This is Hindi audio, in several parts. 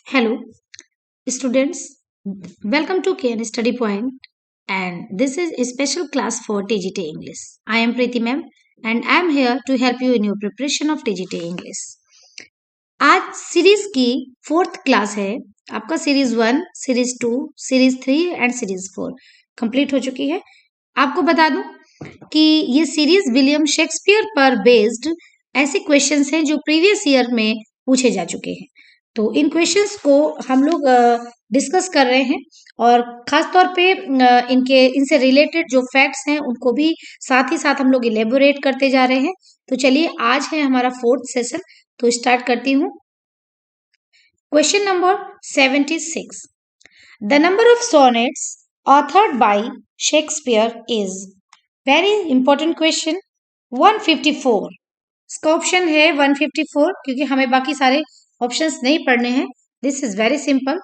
Hello, students. Welcome to KN Study Point, and this is a special class for TGT English. I am Preeti ma'am, and I am here to help you in your preparation of TGT English. आज सीरीज की फोर्थ क्लास है। आपका series 1, series 2, series 3 and series 4 complete हो चुकी है। आपको बता दूं कि ये सीरीज विलियम शेक्सपियर पर बेस्ड ऐसे क्वेश्चंस हैं जो प्रीवियस ईयर में पूछे जा चुके हैं। तो इन क्वेश्चंस को हम लोग डिस्कस कर रहे हैं और खास तौर पे इनसे रिलेटेड जो फैक्ट्स हैं उनको भी साथ ही साथ हम लोग इलेबोरेट करते जा रहे हैं। तो चलिए, आज है हमारा फोर्थ सेशन, तो स्टार्ट करती हूँ। Question number 76। The number of sonnets authored by Shakespeare is, very important question, 154। इसका ऑप्शन है 154 क्योंकि हमें बाकी सारे ऑप्शंस नहीं पढ़ने हैं। This is very simple.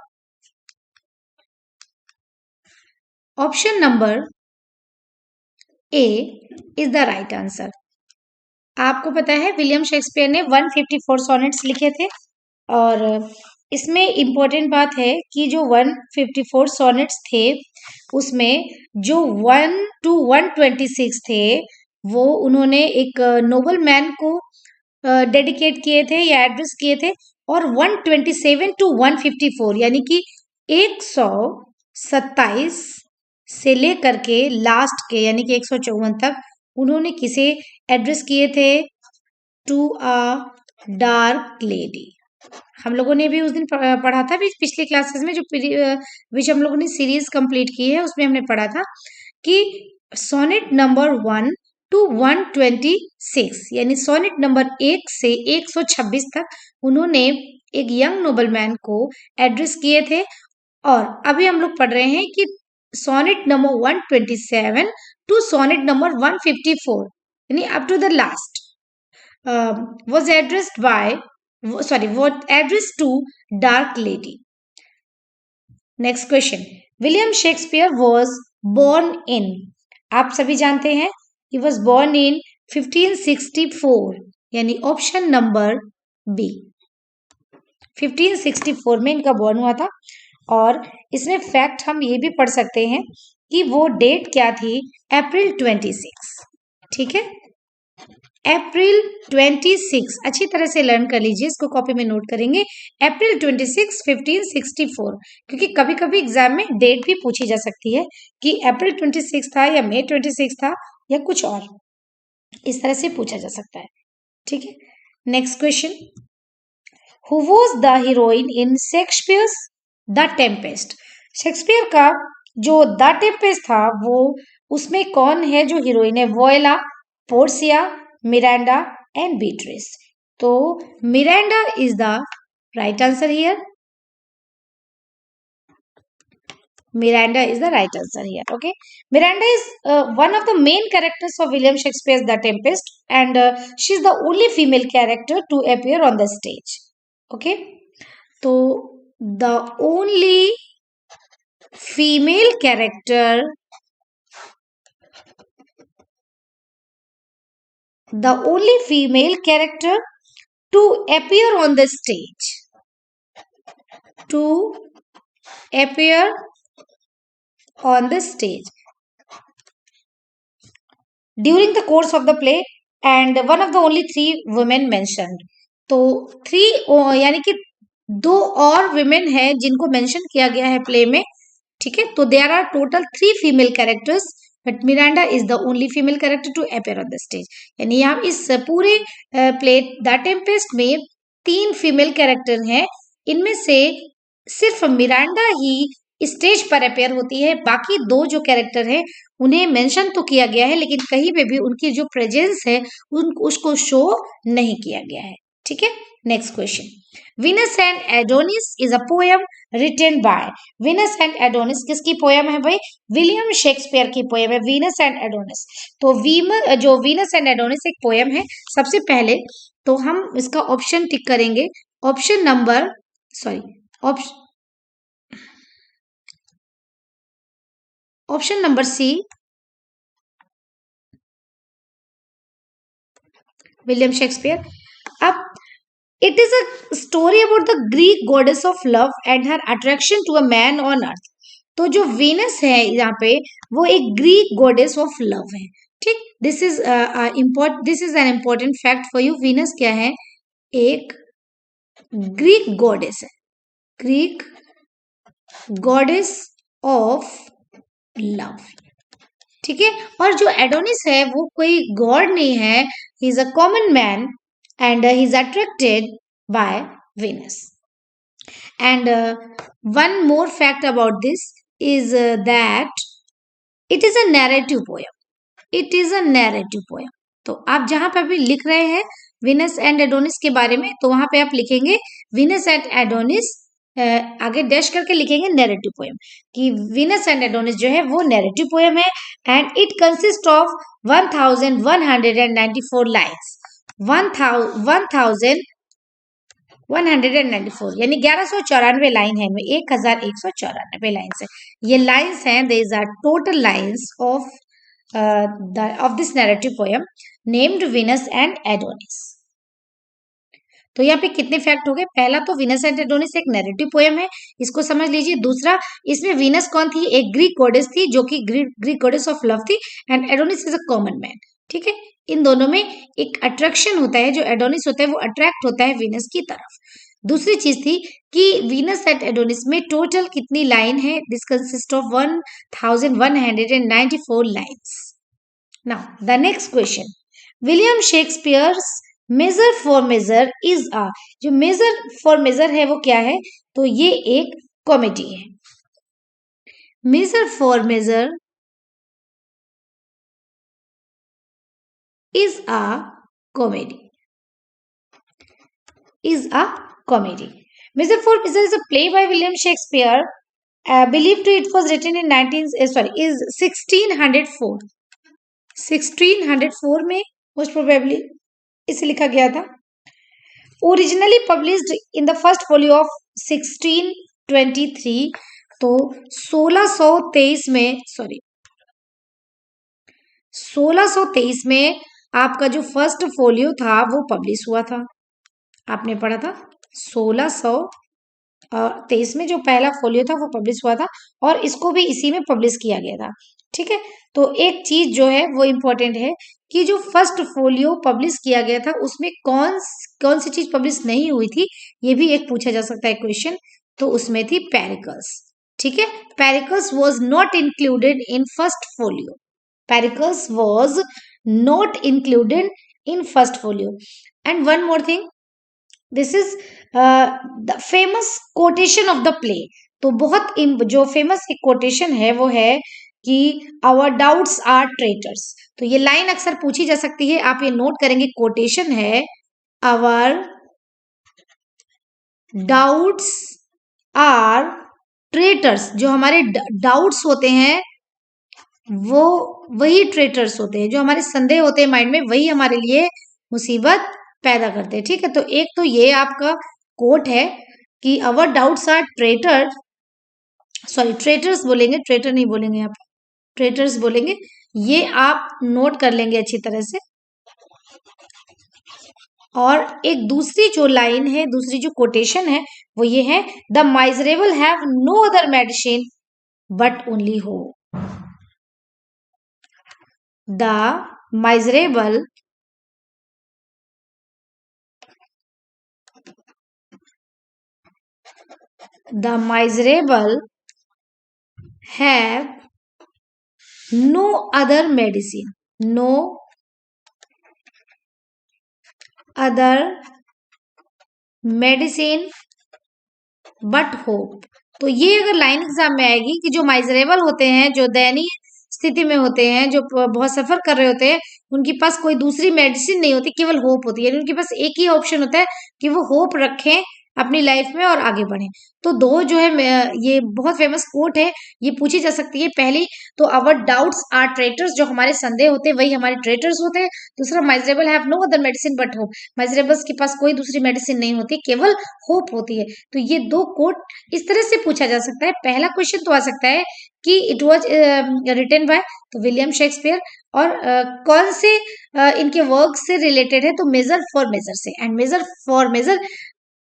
Option number A is the right answer. आपको पता है विलियम शेक्सपियर ने 154 सोनेट्स लिखे थे और इसमें इम्पोर्टेंट बात है कि जो 154 सोनेट्स थे उसमें जो 1 to 126 थे वो उन्होंने एक नोबल मैन को डेडिकेट किए थे या एड्रेस किए थे, और 127 to 154 यानी कि 127 से लेकर के लास्ट के यानी कि 154 तक उन्होंने किसे एड्रेस किए थे? To a dark lady. हम लोगों ने भी उस दिन पढ़ा था पिछली क्लासेस में, जो हम लोगों ने सीरीज कंप्लीट की है उसमें हमने पढ़ा था कि सोनेट नंबर 1 to 126 यानी सोनेट नंबर 1 से 126 तक उन्होंने एक यंग नोबलमैन को एड्रेस किए थे। और अभी हम लोग पढ़ रहे हैं कि sonnet number 127 to sonnet number 154 यानी up to the last was addressed by was addressed to dark lady. Next question. William Shakespeare was born in, आप सभी जानते हैं, he was born in 1564 यानी ऑप्शन नंबर बी, 1564 में इनका बॉर्न हुआ था। और इसमें फैक्ट हम ये भी पढ़ सकते हैं कि वो डेट क्या थी? अप्रैल 26। ठीक है, अप्रैल 26 अच्छी तरह से लर्न कर लीजिए, इसको कॉपी में नोट करेंगे। अप्रैल 26 1564, क्योंकि कभी कभी एग्जाम में डेट भी पूछी जा सकती है कि अप्रैल 26 था या मई 26 था या कुछ और, इस तरह से पूछा जा सकता है। ठीक है, next question. Who was the heroine in Shakespeare's the Tempest? Shakespeare का जो द टेम्पेस्ट था वो उसमें कौन है जो हीरोइन है? वोयला, पोर्सिया, मिरांडा एंड बीट्रिस। तो Miranda is the right answer here. Miranda is the right answer here. Okay, Miranda is one of the main characters of William Shakespeare's The Tempest, and she is the only female character to appear on the stage. Okay, so the only female character, to appear on the stage, to appear on the stage during the course of the play, and one of the only 3 women mentioned. तो 3 यानी कि 2 और women है जिनको मेंशन किया गया है प्ले में। ठीक है, तो there are total 3 female characters, but Miranda is the only female character to appear on the stage. यानी यहाँ इस पूरे प्ले द टेम्पेस्ट में 3 फीमेल कैरेक्टर हैं, इनमें से सिर्फ मिरांडा ही स्टेज पर अपेयर होती है। बाकी 2 जो कैरेक्टर हैं उन्हें मेंशन तो किया गया है लेकिन कहीं पे भी उनकी जो प्रेजेंस है उसको शो नहीं किया गया है। ठीक है, next question. Venus and Adonis is a poem written by, Venus and Adonis किसकी पोयम है भाई? विलियम शेक्सपियर की पोयम है Venus and Adonis। तो जो Venus and Adonis एक पोयम है। सबसे पहले तो हम इसका ऑप्शन टिक करेंगे, option number option number C, William Shakespeare. अब it is a story about the Greek goddess of love and her attraction to a man on earth. तो जो वीनस है यहाँ पे वो एक ग्रीक गॉडेस ऑफ लव है। ठीक, this is this is an important fact for you. Venus क्या है? एक ग्रीक गॉडेस है, ग्रीक गॉडेस ऑफ लव। ठीक है, और जो एडोनिस है वो कोई गॉड नहीं है, he is a common man and he is attracted by Venus. And one more fact about this is that it is a narrative poem. It is a narrative poem. तो आप जहां पे भी लिख रहे हैं विनस एंड एडोनिस के बारे में, तो वहां पे आप लिखेंगे विनस एंड एडोनिस, आगे डैश करके लिखेंगे नैरेटिव पोएम, कि विनस एंड एडोनिस जो है वो नैरेटिव पोएम है। And it consist of 1194 lines. 1194 यानी 1194 लाइन है, 1194 लाइन्स है। ये लाइन्स हैं, these are total lines of this narrative poem named Venus and Adonis. तो यहाँ पे कितने फैक्ट हो गए? पहला तो विनस एंड एडोनिस एक नैरेटिव पोएम है, इसको समझ लीजिए। दूसरा, इसमें विनस कौन थी? एक ग्रीक गॉडेस थी, जो कि ग्रीक गॉडेस ऑफ लव थी। And Adonis is a common man. ठीक है, इन दोनों में एक अट्रैक्शन होता है, जो एडोनिस होता है वो अट्रैक्ट होता है विनस की तरफ। दूसरी चीज थी कि वीनस एंड एडोनिस में टोटल कितनी लाइन है? This consist of 1194 lines. Now the next question, William Shakespeare's Measure for Measure is a, जो मेजर फॉर मेजर है वो क्या है? तो ये एक कॉमेडी है। Measure for Measure is a comedy. Is a comedy. Measure for Measure is a play by William Shakespeare. Believed it was written in 1604. 1604 में most probably इसे लिखा गया था। Originally published in the first folio of 1623. तो 1623 में आपका जो फर्स्ट फोलियो था वो पब्लिश हुआ था। आपने पढ़ा था 1623 में जो पहला फोलियो था वो पब्लिश हुआ था, और इसको भी इसी में पब्लिश किया गया था। ठीक है, तो एक चीज जो है वो इम्पोर्टेंट है कि जो फर्स्ट फोलियो पब्लिश किया गया था उसमें कौन सी चीज पब्लिश नहीं हुई थी, ये भी एक पूछा जा सकता है क्वेश्चन। तो उसमें थी पेरिकल्स। ठीक है, Pericles was not included in first folio. Pericles was not included in first folio. And one more thing, this is the famous quotation of the play. तो बहुत जो फेमस एक कोटेशन है वो है कि our doubts are traitors। तो ये लाइन अक्सर पूछी जा सकती है, आप ये नोट करेंगे। कोटेशन है our doubts are traitors। जो हमारे डाउट्स होते हैं वो वही ट्रेटर्स होते हैं, जो हमारे संदेह होते हैं माइंड में, वही हमारे लिए मुसीबत पैदा करते हैं। ठीक है, तो एक तो ये आपका कोट है कि अवर डाउट्स आर ट्रेटर्स बोलेंगे, ट्रेटर नहीं बोलेंगे, आप ट्रेटर्स बोलेंगे। ये आप नोट कर लेंगे अच्छी तरह से। और एक दूसरी जो लाइन है, दूसरी जो कोटेशन है वो ये है, the miserable have no other medicine but only hope. The miserable have no other medicine, no other medicine but hope। तो ये अगर लाइन एग्जाम में आएगी कि जो माइजरेबल होते हैं, जो दयनीय स्थिति में होते हैं, जो बहुत सफर कर रहे होते हैं, उनके पास कोई दूसरी मेडिसिन नहीं होती, केवल होप होती है। उनके पास एक ही ऑप्शन होता है कि वो होप रखें अपनी लाइफ में और आगे बढ़ें। तो दो जो है, ये बहुत फेमस कोट है, ये पूछी जा सकती है। पहली तो अवर डाउट्स आर ट्रेटर्स, जो हमारे संदेह होते हैं वही हमारे ट्रेटर्स होते हैं। दूसरा, miserable have no other medicine but hope, miserables के पास कोई दूसरी मेडिसिन नहीं होती, केवल होप होती है। तो ये दो कोट इस तरह से पूछा जा सकता है। पहला क्वेश्चन तो आ सकता है कि इट वॉज रिटन बाय तो विलियम शेक्सपियर, और कौन से इनके वर्क से रिलेटेड है, तो मेजर फॉर मेजर से। एंड मेजर फॉर मेजर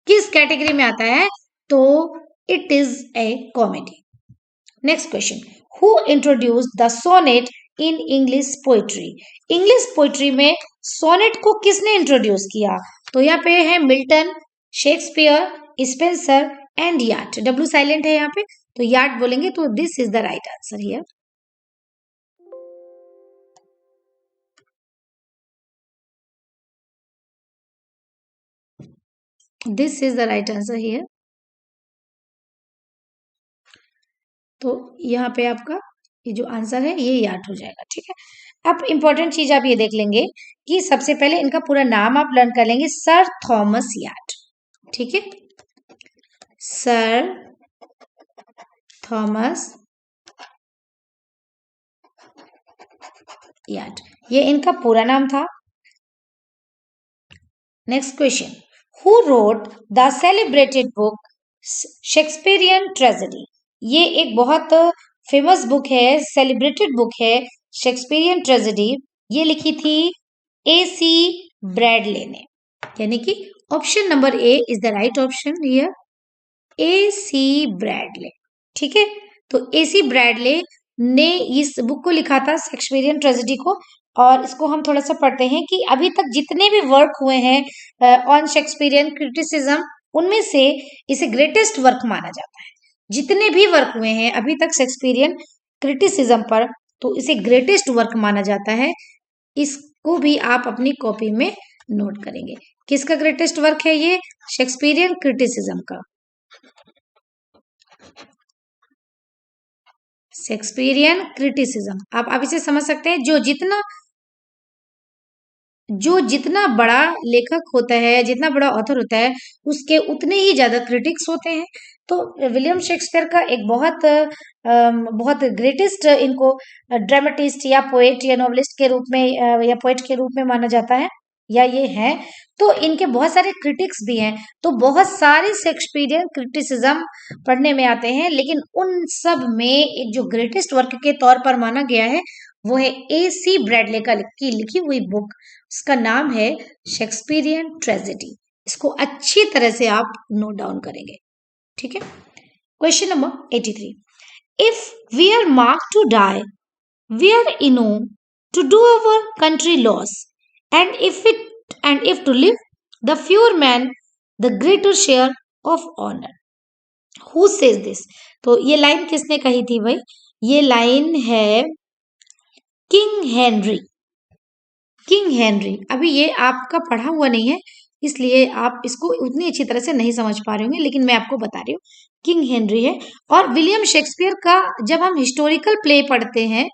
किस कैटेगरी में आता है, तो it is a comedy. Next question, who introduced the sonnet in English poetry. English poetry में सोनेट को किसने इंट्रोड्यूस किया, तो यहाँ पे है Milton, Shakespeare, Spenser and Wyatt. W silent है यहाँ पे, तो याट बोलेंगे, तो this is the right answer here. This is the right answer here. तो यहाँ पे आपका ये जो आंसर है ये याद हो जाएगा, ठीक है। अब इंपॉर्टेंट चीज आप ये देख लेंगे कि सबसे पहले इनका पूरा नाम आप लर्न कर लेंगे, सर थॉमस याट, ठीक है। सर थॉमस याट, ये इनका पूरा नाम था। Next question, who wrote the celebrated book Shakespearean tragedy. ये एक बहुत फेमस बुक है, सेलिब्रेटेड बुक है शेक्सपियरियन ट्रेजेडी। ये लिखी थी AC ब्रैडले ने, यानी कि option number A is the right option here, AC Bradley, ठीक है। तो AC ब्रैडले ने इस बुक को लिखा था, शेक्सपियरियन ट्रेजेडी को। और इसको हम थोड़ा सा पढ़ते हैं कि अभी तक जितने भी वर्क हुए हैं ऑन शेक्सपियरियन क्रिटिसिज्म, उनमें से इसे ग्रेटेस्ट वर्क माना जाता है। जितने भी वर्क हुए हैं अभी तक शेक्सपियरियन क्रिटिसिज्म पर, तो इसे ग्रेटेस्ट वर्क माना जाता है। इसको भी आप अपनी कॉपी में नोट करेंगे। किसका ग्रेटेस्ट वर्क है ये, शेक्सपियरियन क्रिटिसिज्म का, शेक्सपियरियन क्रिटिसिज्म। आप इसे समझ सकते हैं, जो जितना बड़ा लेखक होता है, जितना बड़ा ऑथर होता है, उसके उतने ही ज्यादा क्रिटिक्स होते हैं। तो विलियम शेक्सपियर का एक बहुत ग्रेटेस्ट इनको ड्रामेटिस्ट या पोएट या नॉवलिस्ट के रूप में या पोएट के रूप में माना जाता है, या ये है। तो इनके बहुत सारे क्रिटिक्स भी हैं, तो बहुत सारे शेक्सपियरियन क्रिटिसिज्म पढ़ने में आते हैं, लेकिन उन सब में एक जो ग्रेटेस्ट वर्क के तौर पर माना गया है वो है AC ब्रैडले की लिखी हुई बुक, उसका नाम है शेक्सपियरियन ट्रेजेडी। इसको अच्छी तरह से आप नोट डाउन करेंगे, ठीक है। Question number 83, if we are mark to die, we are enow to do our country loss, and if to live the fewer man the greater share of honour. Who says this. तो ये लाइन किसने कही थी भाई, ये लाइन है किंग हेनरी। किंग हेनरी, अभी ये आपका पढ़ा हुआ नहीं है, इसलिए आप इसको उतनी अच्छी तरह से नहीं समझ पा रहे होंगे, लेकिन मैं आपको बता रही हूँ किंग हेनरी है। और विलियम शेक्सपियर का जब हम हिस्टोरिकल प्ले पढ़ते हैं,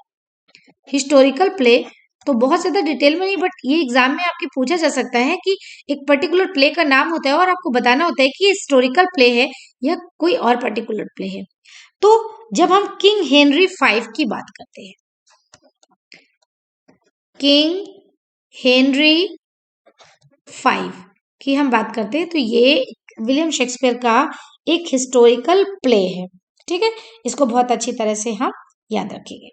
हिस्टोरिकल प्ले, तो बहुत ज्यादा डिटेल में नहीं, बट ये एग्जाम में आपके पूछा जा सकता है कि एक पर्टिकुलर प्ले का नाम होता है और आपको बताना होता है कि ये हिस्टोरिकल प्ले है या कोई और पर्टिकुलर प्ले है। तो जब हम किंग हेनरी 5 की बात करते हैं, किंग हेनरी 5 की हम बात करते हैं, तो ये विलियम शेक्सपियर का एक हिस्टोरिकल प्ले है, ठीक है। इसको बहुत अच्छी तरह से हम याद रखेंगे।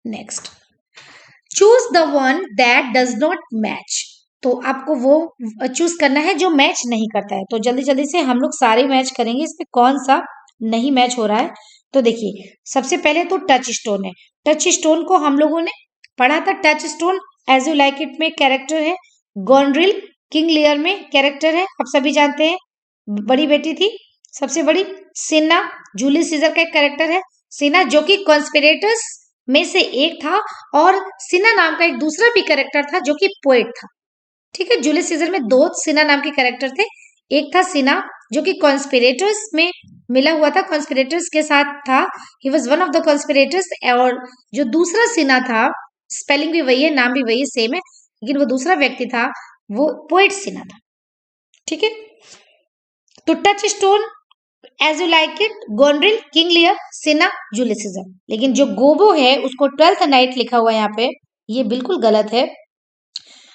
Next, choose the one that does not match. तो आपको वो चूज करना है जो मैच नहीं करता है। तो जल्दी जल्दी से हम लोग सारे मैच करेंगे, इसमें कौन सा नहीं मैच हो रहा है। तो देखिए, सबसे पहले तो टच स्टोन है। टच स्टोन को हम लोगों ने पढ़ा था। Touch stone as you like it में कैरेक्टर है, गोनड्रिल किंग लियर में कैरेक्टर है, आप सभी जानते हैं, बड़ी बेटी थी सबसे बड़ी। सिन्ना जूलियस सीजर का एक कैरेक्टर है, सिन्ना जो कि कॉन्स्पिरेटर्स में से एक था, और सिन्ना नाम का एक दूसरा भी कैरेक्टर था जो कि पोएट था, ठीक है। जूलियस सीजर में दो सिन्ना नाम के कैरेक्टर थे, एक था सिन्ना जो कि कॉन्स्पिरेटर्स में मिला हुआ था, कॉन्स्पिरेटर्स के साथ था, he was one of the conspirators. और जो दूसरा सिन्ना था, स्पेलिंग भी वही है, नाम भी वही सेम है, लेकिन वो दूसरा व्यक्ति था, वो पोएट सिन्ना था, ठीक है। तो touchstone as you like it, Goneril King Lear, Cinna Julius Caesar. लेकिन जो गोबो है उसको 12th नाइट लिखा हुआ है यहाँ पे, ये बिल्कुल गलत है।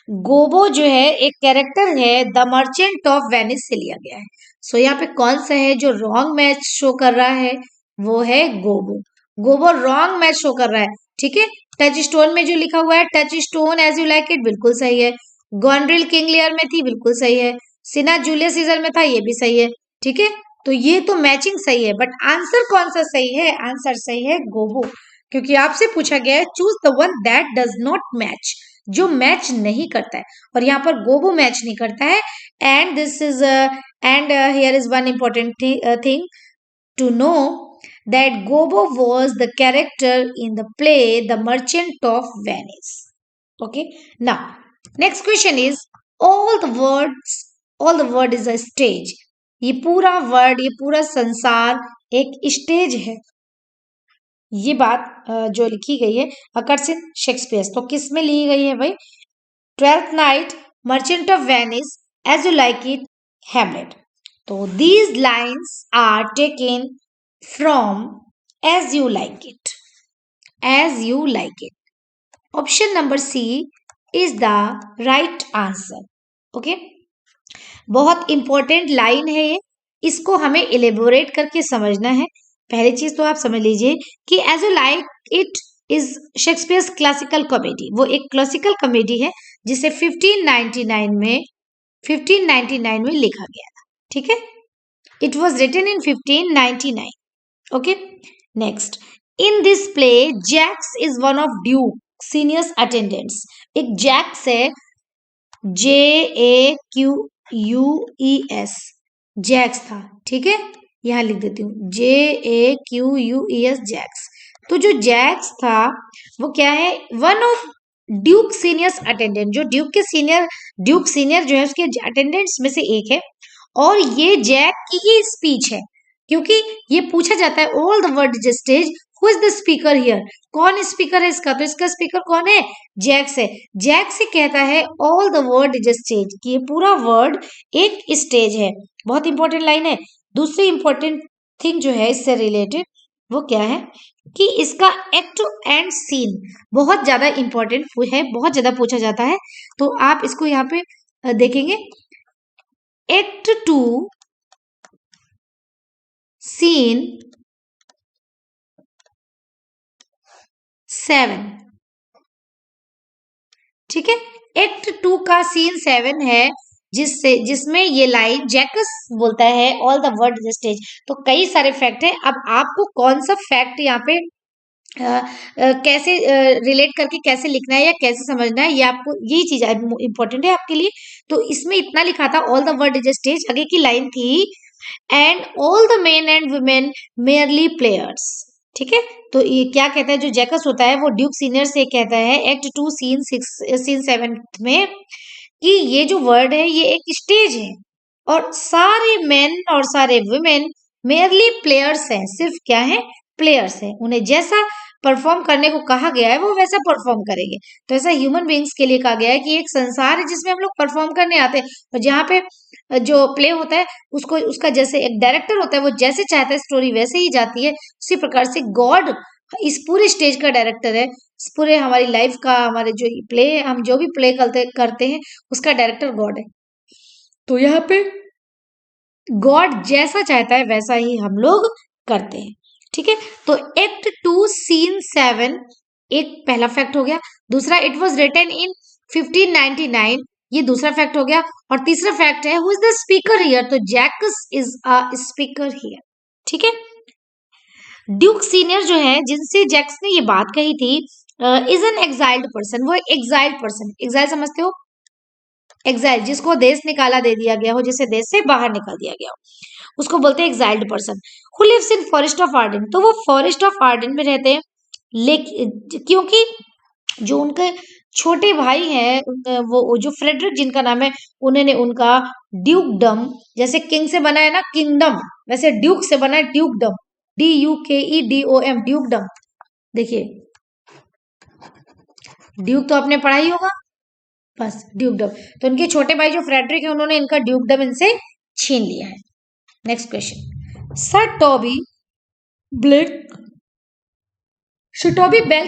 गोबो जो है एक कैरेक्टर है द मर्चेंट ऑफ वेनिस से लिया गया है। सो यहाँ पे कौन सा है जो रॉन्ग मैच शो कर रहा है, वो है गोबो। गोबो रॉन्ग मैच शो कर रहा है। ठीक है। टच स्टोन में जो लिखा हुआ है touch stone as you like it, बिल्कुल सही है। गॉनड्रिल किंग लियर में थी, बिल्कुल सही है। सिना जूलियस सीजर में था, ये भी सही है। ठीक है, तो ये तो मैचिंग सही है, बट आंसर कौन सा सही है? आंसर सही है गोबो, क्योंकि आपसे पूछा गया है choose the one that does not match, जो मैच नहीं करता है, और यहाँ पर गोबो मैच नहीं करता है। And this is and here is one important thing to know that Gobo was the character in the play The Merchant of Venice. Okay, now next question is all the word is a stage. ये पूरा वर्ड, ये पूरा संसार एक स्टेज है। ये बात जो लिखी गई है अकर्स इन शेक्सपियर, तो किस में ली गई है भाई? Twelfth Night, Merchant of Venice, As you like It, Hamlet. तो these lines are taken from as you like it, as you like it. Option number C is the right answer. Okay, बहुत इंपॉर्टेंट लाइन है ये, इसको हमें इलेबोरेट करके समझना है। पहली चीज तो आप समझ लीजिए कि As you like It is Shakespeare's classical comedy, वो एक क्लासिकल कॉमेडी है जिसे 1599 में लिखा गया था। ठीक है, it was written in 1599। Okay, next. In this play, Jax is one of Duke Senior's attendants. एक जैक्स है, JAQUES, जैक्स था। ठीक है, यहाँ लिख देती हूँ JAQUES, जैक्स। तो जो जैक्स था वो क्या है? One of Duke seniors attendant, जो ड्यूक सीनियर जो है उसके अटेंडेंट्स में से एक है। और ये जैक की ही स्पीच है, क्योंकि ये पूछा जाता है all the word is stage, who is the speaker here, कौन स्पीकर है इसका? तो इसका स्पीकर कौन है? जैक्स है। जैक्स से कहता है all the word is stage, कि ये पूरा वर्ड एक स्टेज है। बहुत इंपॉर्टेंट लाइन है। दूसरी इंपॉर्टेंट थिंग जो है इससे रिलेटेड वो क्या है कि इसका एक्ट एंड सीन बहुत ज्यादा इंपॉर्टेंट है, बहुत ज्यादा पूछा जाता है। तो आप इसको यहाँ पे देखेंगे, एक्ट 2 सीन 7। ठीक है, एक्ट 2 का सीन 7 है, जिसमें ये लाइन जैकस बोलता है all the word is stage. तो कई सारे फैक्ट है। अब आपको कौन सा फैक्ट यहाँ पे कैसे रिलेट करके कैसे लिखना है या कैसे समझना है, ये आपको, यही चीज इंपॉर्टेंट है आपके लिए। तो इसमें इतना लिखा था all the word is stage, आगे की लाइन थी and all the main and women merely players. ठीक है, तो ये क्या कहता है? जो जैकस होता है वो ड्यूक सीनियर से कहता है एक्ट 2 सीन 7 में कि ये जो वर्ड है ये एक स्टेज है और सारे मेन और सारे वुमेन मेयरली प्लेयर्स हैं, सिर्फ क्या है? प्लेयर्स हैं। उन्हें जैसा परफॉर्म करने को कहा गया है वो वैसा परफॉर्म करेंगे। तो ऐसा ह्यूमन बींग्स के लिए कहा गया है कि एक संसार है जिसमें हम लोग परफॉर्म करने आते हैं, और जहाँ पे जो प्ले होता है उसको, उसका जैसे एक डायरेक्टर होता है वो जैसे चाहता है स्टोरी वैसे ही जाती है, उसी प्रकार से गॉड इस पूरे स्टेज का डायरेक्टर है। इस पूरे हमारी लाइफ का, हमारे जो प्ले, हम जो भी प्ले करते हैं उसका डायरेक्टर गॉड है। तो यहाँ पे गॉड जैसा चाहता है वैसा ही हम लोग करते हैं। ठीक है, तो एक्ट 2 सीन 7 एक पहला फैक्ट हो गया। दूसरा, इट वॉज रिटन इन 1599, ये दूसरा फैक्ट हो गया। और तीसरा फैक्ट है who is the speaker here, तो Jaques is a speaker here. ठीक है, ड्यूक सीनियर जो है जिनसे जैक्स ने ये बात कही थी इज एन एक्साइल्ड पर्सन, वो एक्साइल्ड पर्सन, एक्साइल समझते हो? एक्साइल जिसको देश निकाला दे दिया गया हो, जिसे देश से बाहर निकाल दिया गया हो, उसको बोलते हैं exiled person. Who lives in forest of Arden, तो वो फॉरेस्ट ऑफ आर्डन में रहते हैं। लेकिन क्योंकि जो उनके छोटे भाई हैं, वो जो फ्रेडरिक जिनका नाम है, उन्होंने उनका ड्यूकडम, जैसे किंग से बना है ना किंगडम, वैसे ड्यूक से बना है ड्यूकडम, DUKEDOM, ड्यूकडम। देखिए, ड्यूक तो आपने पढ़ा ही होगा, बस ड्यूकडम। तो इनके छोटे भाई जो फ्रेडरिक है उन्होंने इनका ड्यूकडम इनसे छीन लिया है। Next question, sir Toby Belch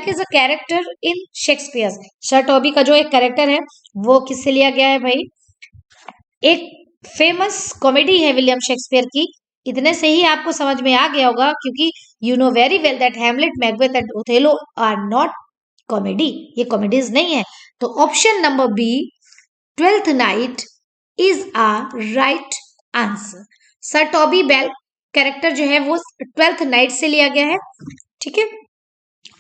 is a character in Shakespeare. Sir Toby का जो एक कैरेक्टर है वो किससे लिया गया है भाई? एक फेमस कॉमेडी है विलियम शेक्सपियर की, इतने से ही आपको समझ में आ गया होगा, क्योंकि you know very well that Hamlet, Macbeth and Othello are not comedy, ये कॉमेडीज नहीं है। तो option number B, Twelfth Night, is a right answer. Sir Toby Belch character जो है वो ट्वेल्थ नाइट से लिया गया है, ठीक है।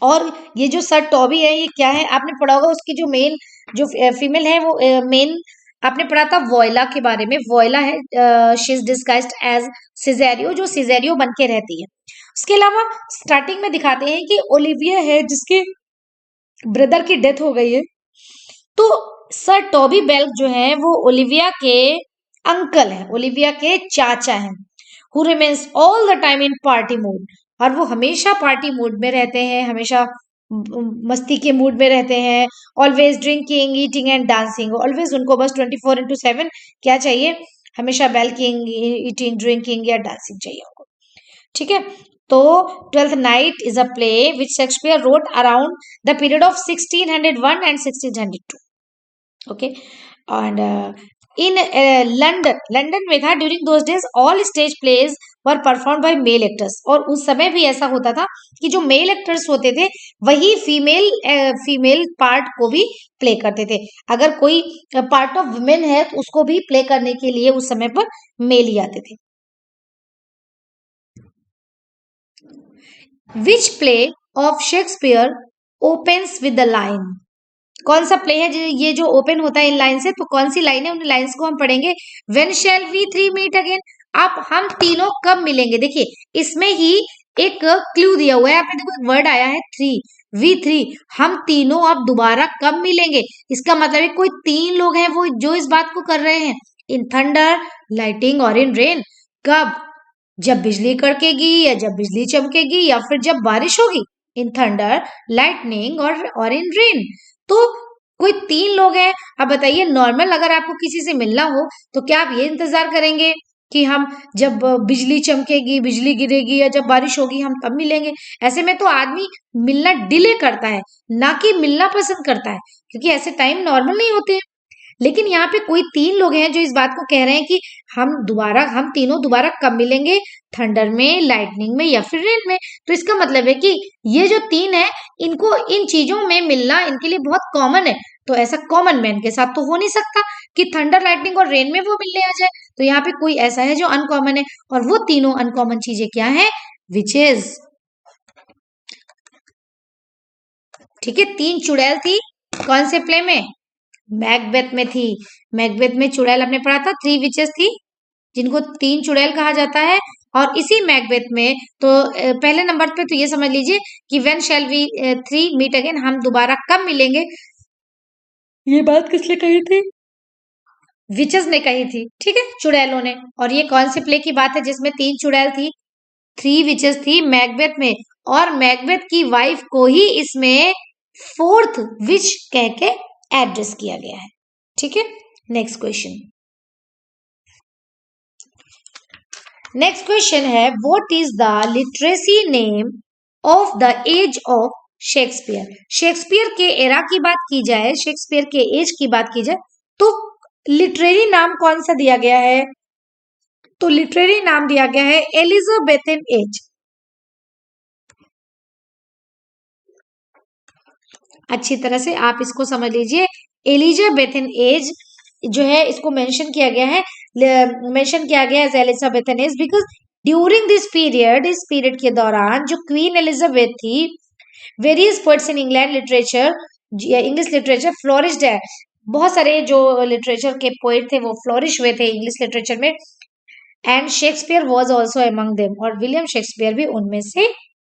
और ये जो सर टॉबी है ये क्या है, आपने पढ़ा होगा, उसकी जो मेन जो फीमेल है वो मेन, आपने पढ़ा था वॉयला के बारे में। वॉयला है, शी इज डिस्गाइज्ड एज सिजेरियो, जो सिजेरियो बन के रहती है। उसके अलावा स्टार्टिंग में दिखाते हैं कि ओलिविया है जिसके ब्रदर की डेथ हो गई है। तो सर टॉबी बेल जो है वो ओलिविया के अंकल हैं, ओलिविया के चाचा हैं। Who remains all the time in party mood, और वो हमेशा पार्टी मूड में रहते हैं, हमेशा मस्ती के मूड में रहते हैं। Always drinking, eating and dancing, always उनको बस 24/7 क्या चाहिए, हमेशा बेल्किंग, ईटिंग, ड्रिंकिंग या डांसिंग चाहिए उनको, ठीक है। तो Twelfth Night is a play which Shakespeare wrote around the period of 1601 and 1602, okay. And in London, London में था during those days all stage plays were performed by male actors, और उस समय भी ऐसा होता था कि जो मेल एक्टर्स होते थे वही फीमेल पार्ट को भी प्ले करते थे। अगर कोई पार्ट ऑफ वुमेन है तो उसको भी प्ले करने के लिए उस समय पर मेल ही आते थे। विच play of Shakespeare opens with the line, कौन सा प्ले है ये जो ओपन होता है इन लाइन से, तो कौन सी लाइन है, उन लाइंस को हम पढ़ेंगे। When shall we three meet again, आप हम तीनों कब मिलेंगे। देखिए इसमें ही एक क्लू दिया हुआ है, आपने देखो एक वर्ड आया है थ्री, वी थ्री, हम तीनों अब दोबारा कब मिलेंगे। इसका मतलब है कोई तीन लोग हैं वो जो इस बात को कर रहे हैं। इन थंडर, लाइटिंग और इन रेन, कब, जब बिजली कड़केगी या जब बिजली चमकेगी या फिर जब बारिश होगी। इन थंडर, लाइटनिंग और इन रेन। तो कोई तीन लोग हैं। अब बताइए नॉर्मल अगर आपको किसी से मिलना हो तो क्या आप ये इंतजार करेंगे कि हम जब बिजली चमकेगी, बिजली गिरेगी या जब बारिश होगी हम तब मिलेंगे। ऐसे में तो आदमी मिलना डिले करता है, ना कि मिलना पसंद करता है, क्योंकि ऐसे टाइम नॉर्मल नहीं होते हैं। लेकिन यहाँ पे कोई तीन लोग हैं जो इस बात को कह रहे हैं कि हम तीनों दोबारा कब मिलेंगे, थंडर में, लाइटनिंग में या फिर रेन में। तो इसका मतलब है कि ये जो तीन है इनको इन चीजों में मिलना इनके लिए बहुत कॉमन है। तो ऐसा कॉमन मैन के साथ तो हो नहीं सकता कि थंडर, लाइटनिंग और रेन में वो मिलने आ जाए। तो यहाँ पे कोई ऐसा है जो अनकॉमन है, और वो तीनों अनकॉमन चीजें क्या है, विच इज, ठीक है। तीन चुड़ैल थी कौन से प्ले में, मैकबेथ में थी। मैकबेथ में चुड़ैल आपने पढ़ा था, थ्री विचेस थी जिनको तीन चुड़ैल कहा जाता है। और इसी मैकबेथ में तो पहले नंबर पे तो ये समझ लीजिए कि when shall we three meet again, हम दोबारा कब मिलेंगे, ये बात किसने कही थी, विचेस ने कही थी, ठीक है, चुड़ैलों ने। और ये कौन से प्ले की बात है जिसमें तीन चुड़ैल थी, थ्री विचेस थी मैकबेथ में। और मैकबेथ की वाइफ को ही इसमें फोर्थ विच कह के एड्रेस किया गया है, ठीक है। नेक्स्ट क्वेश्चन, नेक्स्ट क्वेश्चन है what is the literacy name of the age of Shakespeare. Shakespeare के एरा की बात की जाए, शेक्सपियर के एज की बात की जाए तो लिटरेरी नाम कौन सा दिया गया है, तो लिटरेरी नाम दिया गया है एलिजाबेथन एज। अच्छी तरह से आप इसको समझ लीजिए, एलिजाबेथन एज जो है इसको मेंशन किया गया है, मेंशन किया गया है Elizabethan age because during this period, इस पीरियड के दौरान जो क्वीन एलिजाबेथ थी, various poets in England literature, English literature flourished है। बहुत सारे जो लिटरेचर के पोइट थे वो फ्लोरिश हुए थे इंग्लिश लिटरेचर में। And Shakespeare was also among them, और विलियम शेक्सपियर भी उनमें से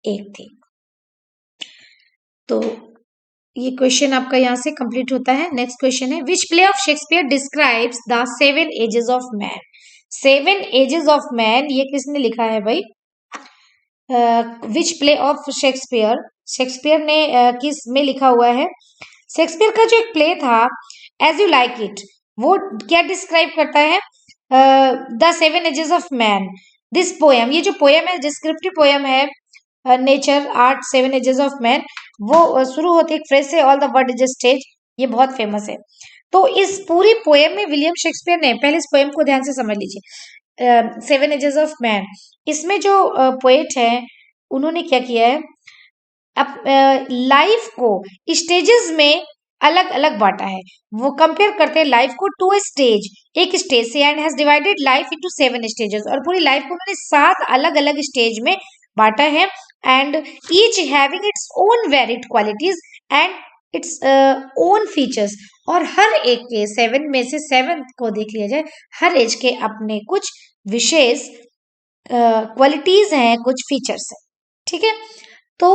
एक थे। तो ये क्वेश्चन आपका यहाँ से कंप्लीट होता है। नेक्स्ट क्वेश्चन है which play of Shakespeare describes the seven ages of man. Seven ages of man ये किसने लिखा है भाई, which play of Shakespeare, Shakespeare ने किस में लिखा हुआ है। शेक्सपियर का जो एक प्ले था एज यू लाइक इट, वो क्या डिस्क्राइब करता है, the seven ages of man. This poem, ये जो पोएम है डिस्क्रिप्टिव पोएम है, nature art seven ages of man, वो शुरू होती है एक फ्रेज से, all the world is a stage, ये बहुत फेमस है। तो इस पूरी पोएम में विलियम शेक्सपियर ने, पहले इस पोएम को ध्यान से समझ लीजिए, सेवन एजेस ऑफ मैन, इसमें जो पोएट है उन्होंने क्या किया है, अब लाइफ को स्टेजेस में अलग अलग बांटा है। वो कंपेयर करते हैं लाइफ को टू अ स्टेज, एक स्टेज से, and has divided life into seven stages, और पूरी लाइफ को उन्होंने 7 अलग अलग स्टेज में बांटा है, and each having its own varied qualities and its own features, और हर एक के 7 में से 7 को देख लिया जाए, हर एज के अपने कुछ विशेष क्वालिटीज हैं, कुछ फीचर्स हैं। ठीक है, तो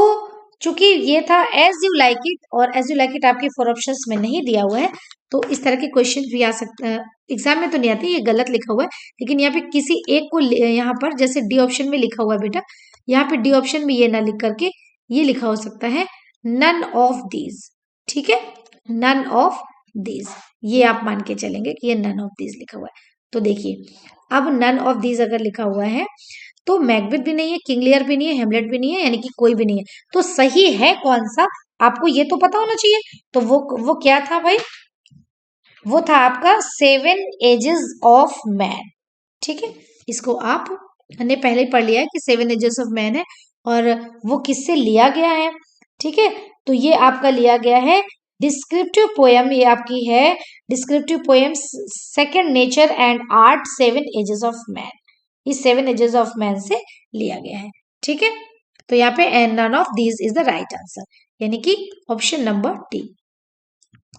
चूंकि ये था एज यू लाइक इट, और एज यू लाइक इट आपके 4 ऑप्शंस में नहीं दिया हुआ है, तो इस तरह के क्वेश्चन भी आ सकते हैं एग्जाम में, तो नहीं आते, ये गलत लिखा हुआ है, लेकिन यहाँ पे किसी एक को यहाँ पर जैसे डी ऑप्शन में लिखा हुआ है बेटा, यहाँ पे डी ऑप्शन में ये ना लिख करके ये लिखा हो सकता है नन ऑफ दीज। ठीक है, नन ऑफ दीज, ये आप मान के चलेंगे कि ये नन ऑफ दीज लिखा हुआ है। तो देखिए, अब नन ऑफ दीज अगर लिखा हुआ है तो मैकबेथ भी नहीं है, किंग लियर भी नहीं है, हेमलेट भी नहीं है, यानी कि कोई भी नहीं है। तो सही है कौन सा, आपको ये तो पता होना चाहिए। तो वो क्या था भाई, वो था आपका 7 एजेस ऑफ मैन। ठीक है, इसको आप ने पहले ही पढ़ लिया है कि 7 एजेस ऑफ मैन है, और वो किससे लिया गया है। ठीक है, तो ये आपका लिया गया है डिस्क्रिप्टिव पोयम, ये आपकी है descriptive poem second nature and art 7 ages of man, इस 7 एजेस ऑफ मैन से लिया गया है। ठीक है, तो यहाँ पे none of these is the right answer, यानी कि option number D.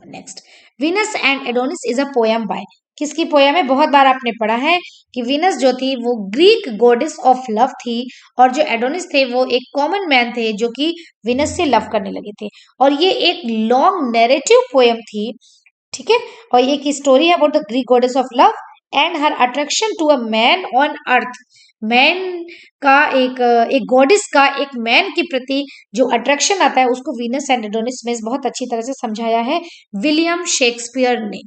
Next, Venus and Adonis is a poem by, किसकी पोयम है, बहुत बार आपने पढ़ा है कि वीनस जो थी वो ग्रीक गॉडेस ऑफ लव थी, और जो एडोनिस थे वो एक कॉमन मैन थे जो कि वीनस से लव करने लगे थे, और ये एक लॉन्ग नैरेटिव पोयम थी। ठीक है, और एक स्टोरी है about the Greek goddess of love and her attraction to a man on earth, man का एक गॉडेस का एक मैन के प्रति जो अट्रैक्शन आता है उसको वीनस एंड एडोनिस में बहुत अच्छी तरह से समझाया है विलियम शेक्सपियर ने।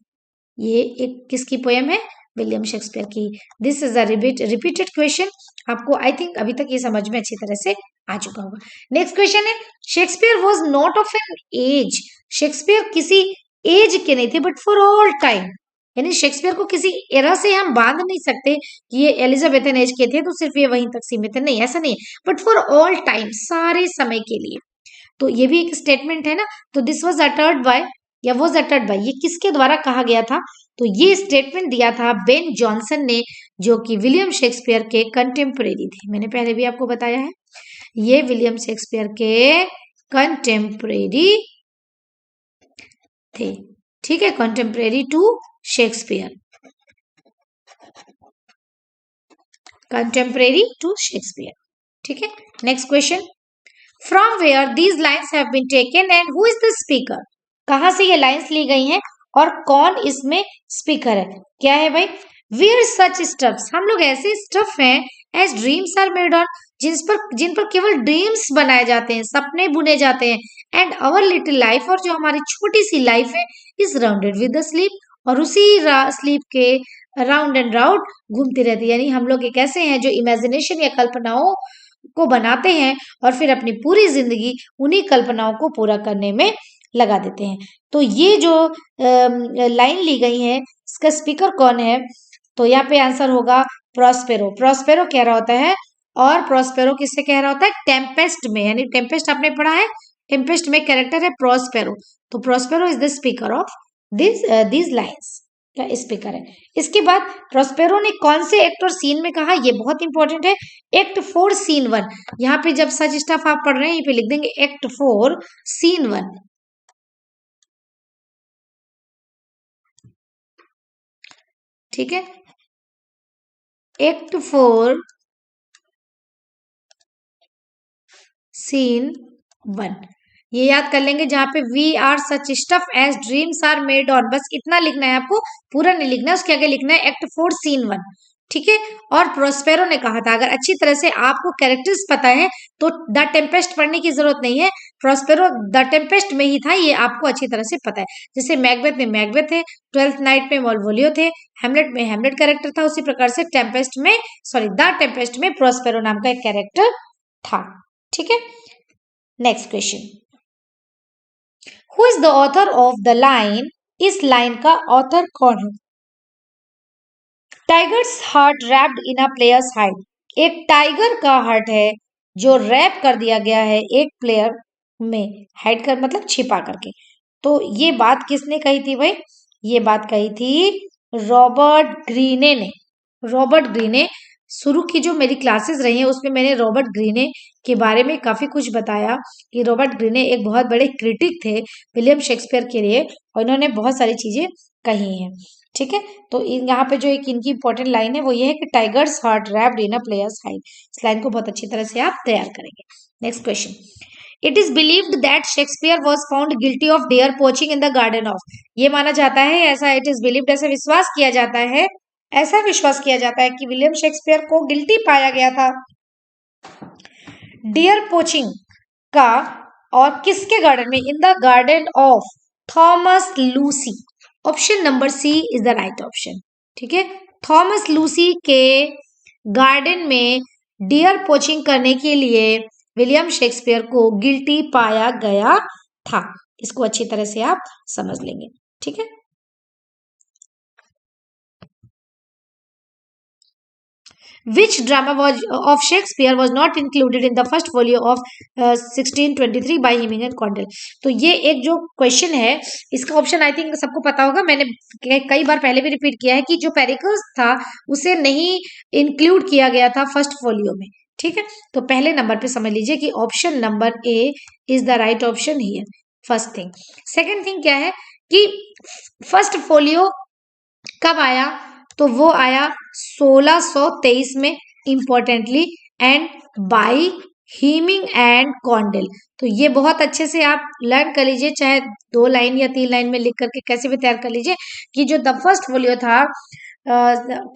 ये एक किसकी पोयम है, विलियम शेक्सपियर की। This is a repeated question, आपको आई थिंक अभी तक ये समझ में अच्छी तरह से आ चुका होगा। नेक्स्ट क्वेश्चन है, Shakespeare was not of an age, Shakespeare किसी एज के नहीं थे बट फॉर ऑल टाइम, यानी शेक्सपियर को किसी एरा से हम बांध नहीं सकते कि ये एलिजाबेथन एज के थे तो सिर्फ ये वहीं तक सीमित है, नहीं ऐसा नहीं है, बट फॉर ऑल टाइम, सारे समय के लिए। तो ये भी एक स्टेटमेंट है ना, तो दिस वाज अटर्ड बाय या वाज अटर्ड बाय, ये किसके द्वारा कहा गया था, तो ये स्टेटमेंट दिया था बेन जॉनसन ने, जो कि विलियम शेक्सपियर के कंटेम्परेरी थे। मैंने पहले भी आपको बताया है, ये विलियम शेक्सपियर के कंटेम्परेरी थे। ठीक है, contemporary to Shakespeare, contemporary to Shakespeare. ठीक है, next question, from where these lines have been taken and who is the speaker, कहां से ये लाइन्स ली गई हैं और कौन इसमें स्पीकर है, क्या है भाई, वेयर सच स्टफ्स, हम लोग ऐसे स्टफ हैं as dreams are made on, जिन पर केवल ड्रीम्स बनाए जाते हैं, सपने बुने जाते हैं, एंड आवर लिटिल लाइफ, और जो हमारी छोटी सी लाइफ है, is rounded with the sleep, और उसी स्लीप के राउंड एंड राउंड घूमती रहती है, यानी हम लोग एक ऐसे हैं जो इमेजिनेशन या कल्पनाओं को बनाते हैं और फिर अपनी पूरी जिंदगी उन्हीं कल्पनाओं को पूरा करने में लगा देते हैं। तो ये जो लाइन ली गई है, इसका स्पीकर कौन है, तो यहाँ पे आंसर होगा प्रोस्पेरो, प्रोस्पेरो कह रहा होता है, और प्रोस्पेरो किससे कह रहा होता है, टेम्पेस्ट में, यानी टेम्पेस्ट आपने पढ़ा है, टेम्पेस्ट में कैरेक्टर है प्रोस्पेरो, तो Prospero is the speaker of these lines का स्पीकर है। इसके बाद प्रोस्पेरो ने कौन से एक्ट और सीन में कहा, ये बहुत इंपॉर्टेंट है, एक्ट 4 सीन 1, यहाँ पे जब सच स्टफ आप पढ़ रहे हैं, यहाँ पे लिख देंगे एक्ट 4 सीन 1। ठीक है, एक्ट 4 सीन 1, ये याद कर लेंगे, जहां पे we are such stuff as dreams are made on, बस इतना लिखना है आपको, पूरा नहीं लिखना है, उसके आगे लिखना है एक्ट 4 सीन 1। ठीक है, और प्रोस्पेरो ने कहा था, अगर अच्छी तरह से आपको कैरेक्टर्स पता है तो द टेम्पेस्ट पढ़ने की जरूरत नहीं है, प्रोस्पेरो द टेम्पेस्ट में ही था, ये आपको अच्छी तरह से पता है। जैसे मैकबेथ में मैकबेथ थे, ट्वेल्थ नाइट में मॉलवोलियो थे, हेमलेट में हेमलेट कैरेक्टर था, उसी प्रकार से टेम्पेस्ट में द टेम्पेस्ट में प्रोस्पेरो नाम का एक कैरेक्टर था। ठीक है, next question, who is the author of the line, इस लाइन का ऑथर कौन है, tigers heart wrapped in a players hide. एक टाइगर का हार्ट है जो रैप कर दिया गया है एक प्लेयर में, हाइड कर मतलब छिपा करके। तो ये बात किसने कही थी भाई? ये बात कही थी रॉबर्ट ग्रीने ने। रॉबर्ट ग्रीने, शुरू की जो मेरी क्लासेस रही हैं उसमें मैंने रॉबर्ट ग्रीने के बारे में काफी कुछ बताया कि रॉबर्ट ग्रीने एक बहुत बड़े क्रिटिक थे विलियम शेक्सपियर के लिए, और इन्होंने बहुत सारी चीजें कही हैं। ठीक है, तो यहाँ पे जो एक इनकी इंपॉर्टेंट लाइन है वो ये है कि tigers heart wrapped in a players hide. इस लाइन को बहुत अच्छी तरह से आप तैयार करेंगे। Next question. It is believed that Shakespeare was found guilty of dear poaching in the garden of. ये माना जाता है, ऐसा इट इज बिलीव्ड, ऐसा विश्वास किया जाता है, ऐसा विश्वास किया जाता है कि विलियम शेक्सपियर को गिल्टी पाया गया था डियर पोचिंग का, और किसके गार्डन में? In the garden of Thomas Lucy. Option number C is the right option. ठीक है, थॉमस लूसी के गार्डन में डियर पोचिंग करने के लिए विलियम शेक्सपियर को गिल्टी पाया गया था। इसको अच्छी तरह से आप समझ लेंगे। ठीक है, which drama was of Shakespeare was not included in the first folio of 1623 by Hemming and Condell। तो ये एक जो क्वेश्चन है इसका ऑप्शन आई थिंक सबको पता होगा, मैंने कई बार पहले भी रिपीट किया है कि जो पेरिकल्स था उसे नहीं इंक्लूड किया गया था फर्स्ट फोलियो में। ठीक है, तो पहले नंबर पे समझ लीजिए कि option number A is the right option here, first thing. Second thing क्या है कि फर्स्ट फोलियो कब आया? तो वो आया 1623 में importantly, and by Heminges and Condell. तो ये बहुत अच्छे से आप लर्न कर लीजिए, चाहे 2 लाइन या 3 लाइन में लिख करके कैसे भी तैयार कर लीजिए कि जो द फर्स्ट फोलियो था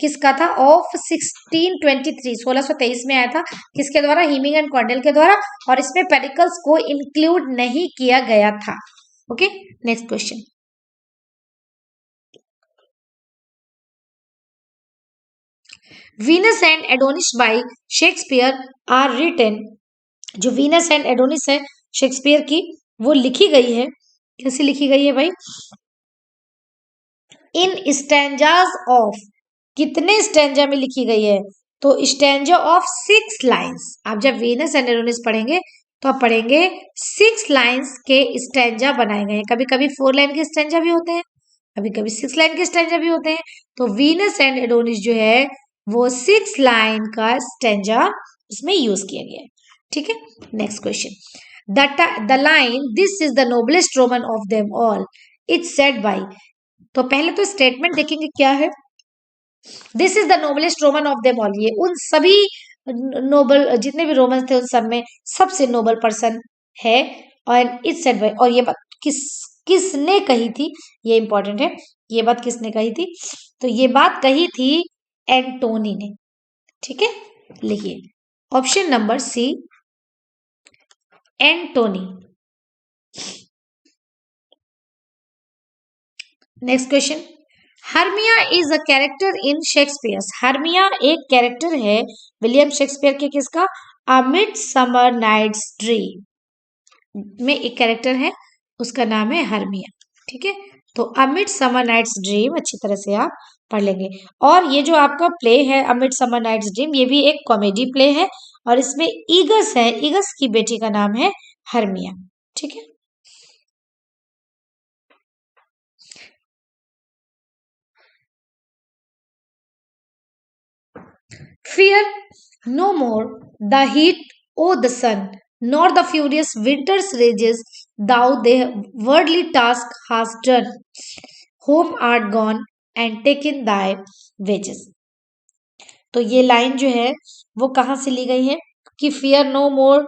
किसका था? ऑफ 1623, 1623 में आया था। किसके द्वारा? हीमिंग एंड कॉन्डेल के द्वारा, और इसमें पेरिकल्स को इंक्लूड नहीं किया गया था। Okay, next question. Venus and Adonis by Shakespeare are written. जो वीनस एंड एडोनिस है शेक्सपियर की, वो लिखी गई है, कैसे लिखी गई है भाई? इन स्टैंजाज ऑफ। कितने स्टैंजा में लिखी गई है? तो स्टैंजा ऑफ 6 लाइन्स। आप जब वीनस एंड एडोनिस पढ़ेंगे तो आप पढ़ेंगे 6 लाइन्स के स्टैंजा बनाए गए हैं। कभी कभी 4 लाइन के स्टैंजा भी होते हैं, कभी कभी 6 लाइन के स्टैंजा भी होते हैं। तो वीनस एंड एडोनिस जो है वो 6 लाइन का स्टैंजा इसमें यूज किया गया है। ठीक है, next question. The line this is the noblest Roman of them all, it's said bye. तो पहले तो स्टेटमेंट देखेंगे क्या है। This is the noblest Roman of them all, ये उन सभी नोबल जितने भी रोमन थे उन सब में सबसे नोबल पर्सन है, और इट्स सेड बाय। और ये बात किसने कही थी? ये इंपॉर्टेंट है, ये बात किसने कही थी? तो ये बात कही थी एंटोनी ने। ठीक है, लिखिए option number C, Antony. Next question. Hermia is a character in Shakespeare. Hermia एक कैरेक्टर है विलियम शेक्सपियर के किसका? अ मिडसमर नाइट्स ड्रीम में एक कैरेक्टर है, उसका नाम है हर्मिया। ठीक है, तो अ मिडसमर नाइट्स ड्रीम अच्छी तरह से आप पढ़ लेंगे। और ये जो आपका प्ले है अ मिडसमर नाइट्स ड्रीम, ये भी एक कॉमेडी प्ले है, और इसमें ईगस है, ईगस की बेटी का नाम है हर्मिया। ठीक है, fear no more the heat o the sun, nor the furious winter's rages, thou the worldly task hast done, home art gone and taken thy wages। तो ये लाइन जो है वो कहाँ से ली गई है कि fear no more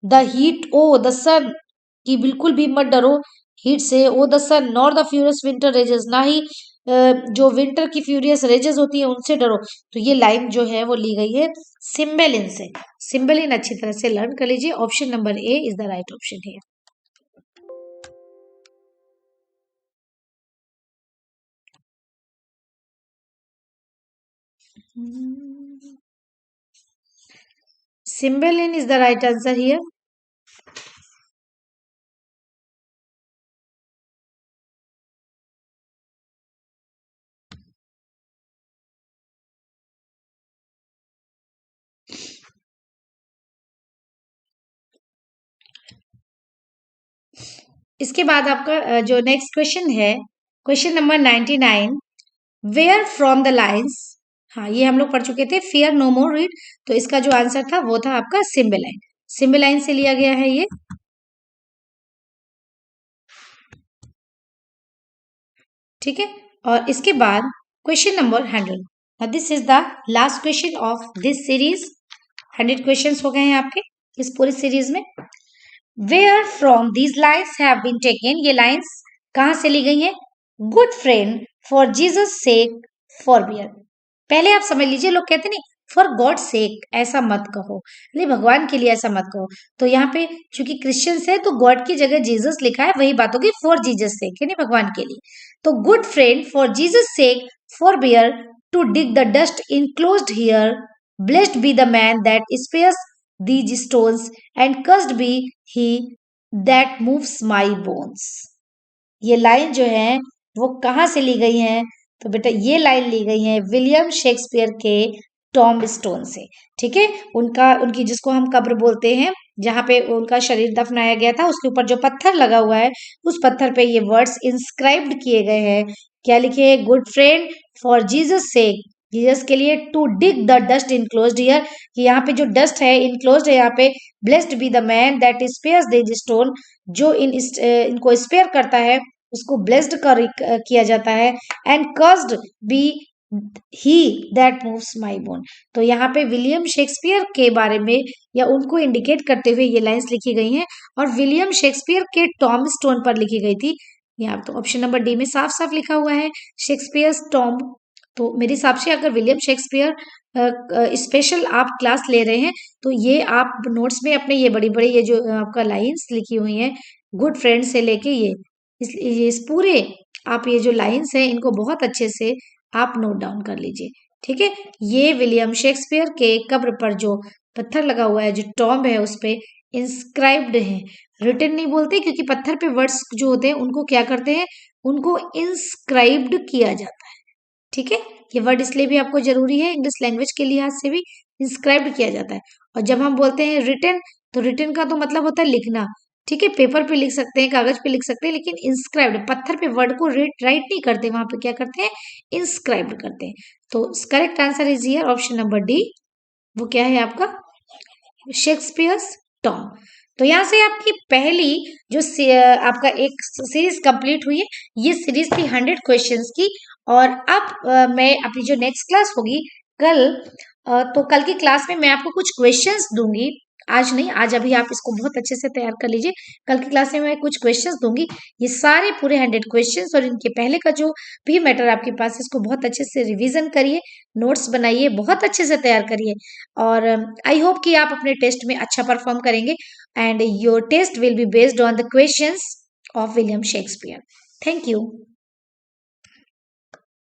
the heat o' the sun, कि बिल्कुल भी मत डरो हीट से, o' the sun nor the furious winter rages, ना ही जो विंटर की फ्यूरियस रेजेस होती है उनसे डरो। तो ये लाइन जो है वो ली गई है सिम्बेलिन से। सिम्बेलिन अच्छी तरह से लर्न कर लीजिए। Option number A is the right option है। Cymbeline is the right answer here. इसके बाद आपका जो नेक्स्ट क्वेश्चन है, question number 99, where from the lines, हाँ ये हम लोग पढ़ चुके थे, फियर नो मोर रीड, तो इसका जो आंसर था वो था आपका सिम्बेलाइन, सिम्बेलाइन से लिया गया है ये। ठीक है, और इसके बाद question number 100, this is the last question of this series. 100 questions हो गए हैं आपके इस पूरी सीरीज में। Where from these lines have been taken, ये लाइन्स कहां से ली गई हैं? Good friend for Jesus sake forbear. पहले आप समझ लीजिए, लोग कहते नहीं फॉर गॉड सेक, ऐसा मत कहो, नहीं भगवान के लिए ऐसा मत कहो, तो यहाँ पे चूंकि क्रिश्चियंस है तो गॉड की जगह जीसस लिखा है, वही बात होगी फॉर जीसस सेक, यानी भगवान के लिए। तो good friend for Jesus sake forbear to dig the dust enclosed here, blessed be the man that spares these stones and cursed be he that moves my bones। ये लाइन जो है वो कहाँ से ली गई है? तो बेटा ये लाइन ली गई है विलियम शेक्सपियर के टॉम स्टोन से। ठीक है, उनकी जिसको हम कब्र बोलते हैं, जहाँ पे उनका शरीर दफनाया गया था, उसके ऊपर जो पत्थर लगा हुआ है, उस पत्थर पे ये वर्ड्स इंस्क्राइब्ड किए गए हैं। क्या लिखे? Good friend for Jesus sake, Jesus के लिए, to dig the dust enclosed here, कि यहाँ पे जो डस्ट है इनक्लोज्ड है यहाँ पे, blessed be the man that spares this stone, जो इनको स्पेयर करता है उसको ब्लेस्ड किया जाता है, and cursed be he that moves my bone. तो यहाँ पे विलियम शेक्सपियर के बारे में या उनको इंडिकेट करते हुए ये लाइंस लिखी गई हैं, और विलियम शेक्सपियर के टॉम स्टोन पर लिखी गई थी। यहाँ तो ऑप्शन नंबर डी में साफ साफ लिखा हुआ है शेक्सपियर टॉम। तो मेरे हिसाब से अगर विलियम शेक्सपियर स्पेशल आप क्लास ले रहे हैं तो ये आप नोट्स में अपने ये बड़ी बड़ी ये जो आपका लाइंस लिखी हुई हैं गुड फ्रेंड से लेके इस पूरे आप ये जो लाइंस हैं इनको बहुत अच्छे से आप नोट डाउन कर लीजिए। ठीक है, ये विलियम शेक्सपियर के कब्र पर जो पत्थर लगा हुआ है, जो टॉम्ब है, उस पे इंस्क्राइब्ड है, रिटन नहीं बोलते क्योंकि पत्थर पे वर्ड्स जो होते हैं उनको क्या करते हैं, उनको इंस्क्राइब्ड किया जाता है। ठीक है, ये वर्ड इसलिए भी आपको जरूरी है, इंग्लिश लैंग्वेज के लिहाज से भी इंस्क्राइब्ड किया जाता है। और जब हम बोलते हैं रिटन, तो रिटन का तो मतलब होता है लिखना। ठीक है, पेपर पे लिख सकते हैं, कागज पे लिख सकते हैं, लेकिन इंस्क्राइब्ड पत्थर पे वर्ड को राइट नहीं करते, वहां पे क्या करते हैं, इंस्क्राइब्ड करते हैं। तो correct answer is here option number D. वो क्या है आपका? Shakespeare's Tom. तो यहाँ से आपकी पहली जो आपका एक सीरीज कंप्लीट हुई है, ये सीरीज थी 100 क्वेश्चंस की। और अब मैं अपनी जो नेक्स्ट क्लास होगी कल, तो कल की क्लास में मैं आपको कुछ क्वेश्चंस दूंगी, आज नहीं, आज अभी आप इसको बहुत अच्छे से तैयार कर लीजिए। कल की क्लास में मैं कुछ क्वेश्चंस दूंगी, ये सारे पूरे 100 क्वेश्चंस, और इनके पहले का जो भी मैटर आपके पास, इसको बहुत अच्छे से रिवीजन करिए, नोट्स बनाइए, बहुत अच्छे से तैयार करिए। और आई होप कि आप अपने टेस्ट में अच्छा परफॉर्म करेंगे, and your test will be based on the questions of William Shakespeare. Thank you.